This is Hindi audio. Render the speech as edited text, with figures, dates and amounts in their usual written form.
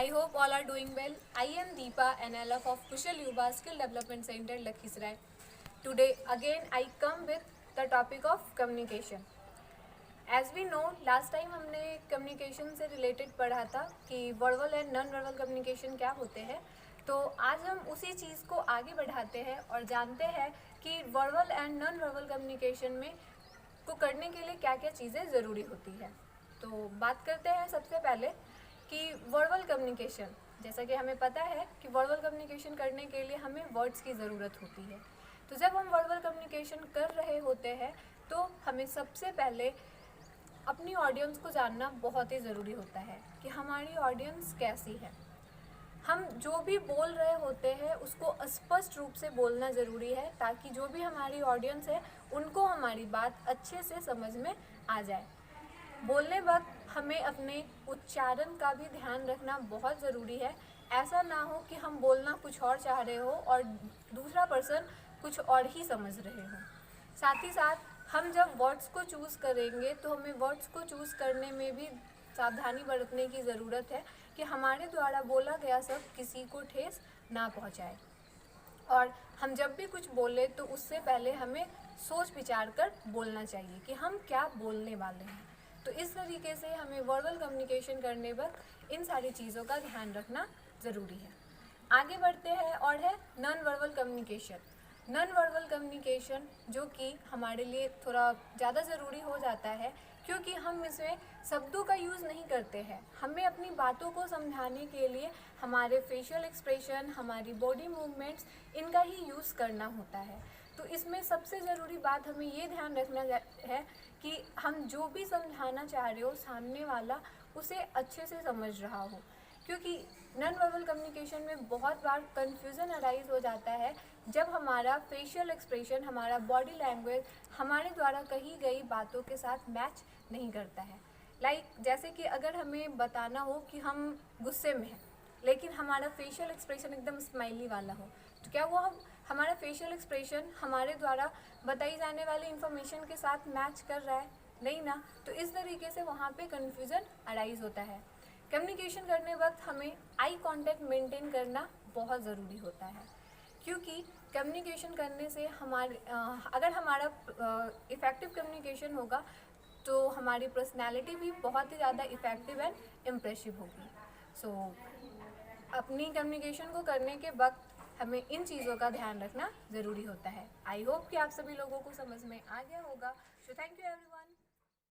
I hope all are doing well. I am Deepa, an LF of Kushal Yuba Skill Development Center, Lakhisrai. Today, again, I come with the topic of communication. As we know, last time हमने communication से related पढ़ा था कि verbal and non-verbal communication क्या होते हैं. तो आज हम उसी चीज़ को आगे बढ़ाते हैं और जानते हैं कि verbal and non-verbal communication में को करने के लिए क्या क्या चीज़ें ज़रूरी होती है. तो बात करते हैं सबसे पहले कि वर्बल कम्युनिकेशन. जैसा कि हमें पता है कि वर्बल कम्युनिकेशन करने के लिए हमें वर्ड्स की ज़रूरत होती है. तो जब हम वर्बल कम्युनिकेशन कर रहे होते हैं तो हमें सबसे पहले अपनी ऑडियंस को जानना बहुत ही ज़रूरी होता है कि हमारी ऑडियंस कैसी है. हम जो भी बोल रहे होते हैं उसको स्पष्ट रूप से बोलना ज़रूरी है ताकि जो भी हमारी ऑडियंस है उनको हमारी बात अच्छे से समझ में आ जाए. बोलने वक्त हमें अपने उच्चारण का भी ध्यान रखना बहुत ज़रूरी है. ऐसा ना हो कि हम बोलना कुछ और चाह रहे हो और दूसरा पर्सन कुछ और ही समझ रहे हो. साथ ही साथ हम जब वर्ड्स को चूज़ करेंगे तो हमें वर्ड्स को चूज़ करने में भी सावधानी बरतने की ज़रूरत है कि हमारे द्वारा बोला गया सब किसी को ठेस ना पहुंचाए. और हम जब भी कुछ बोले तो उससे पहले हमें सोच विचार कर बोलना चाहिए कि हम क्या बोलने वाले हैं. तो इस तरीके से हमें वर्बल कम्युनिकेशन करने वक्त इन सारी चीज़ों का ध्यान रखना ज़रूरी है. आगे बढ़ते हैं और है non verbal communication. Non verbal communication जो कि हमारे लिए थोड़ा ज़्यादा ज़रूरी हो जाता है क्योंकि हम इसमें शब्दों का यूज़ नहीं करते हैं. हमें अपनी बातों को समझाने के लिए हमारे फेशियल एक्सप्रेशन, हमारी बॉडी मूवमेंट्स, इनका ही यूज़ करना होता है. तो इसमें सबसे ज़रूरी बात हमें ये ध्यान रखना है कि हम जो भी समझाना चाह रहे हो सामने वाला उसे अच्छे से समझ रहा हो. क्योंकि नॉन वर्बल कम्युनिकेशन में बहुत बार कन्फ्यूज़न अराइज हो जाता है जब हमारा फेशियल एक्सप्रेशन, हमारा बॉडी लैंग्वेज हमारे द्वारा कही गई बातों के साथ मैच नहीं करता है. जैसे कि अगर हमें बताना हो कि हम गुस्से में हैं लेकिन हमारा फेशियल एक्सप्रेशन एकदम स्माइली वाला हो, तो क्या वो हमारा फेशियल एक्सप्रेशन हमारे द्वारा बताई जाने वाली इन्फॉर्मेशन के साथ मैच कर रहा है? नहीं ना. तो इस तरीके से वहाँ पे कन्फ्यूज़न अराइज होता है. कम्युनिकेशन करने वक्त हमें आई कांटेक्ट मेंटेन करना बहुत ज़रूरी होता है क्योंकि कम्युनिकेशन करने से अगर हमारा इफ़ेक्टिव कम्युनिकेशन होगा तो हमारी पर्सनैलिटी भी बहुत ही ज़्यादा इफ़ेक्टिव एंड इम्प्रेसिव होगी. सो अपनी कम्युनिकेशन को करने के वक्त हमें इन चीज़ों का ध्यान रखना ज़रूरी होता है. आई होप कि आप सभी लोगों को समझ में आ गया होगा. So thank you everyone.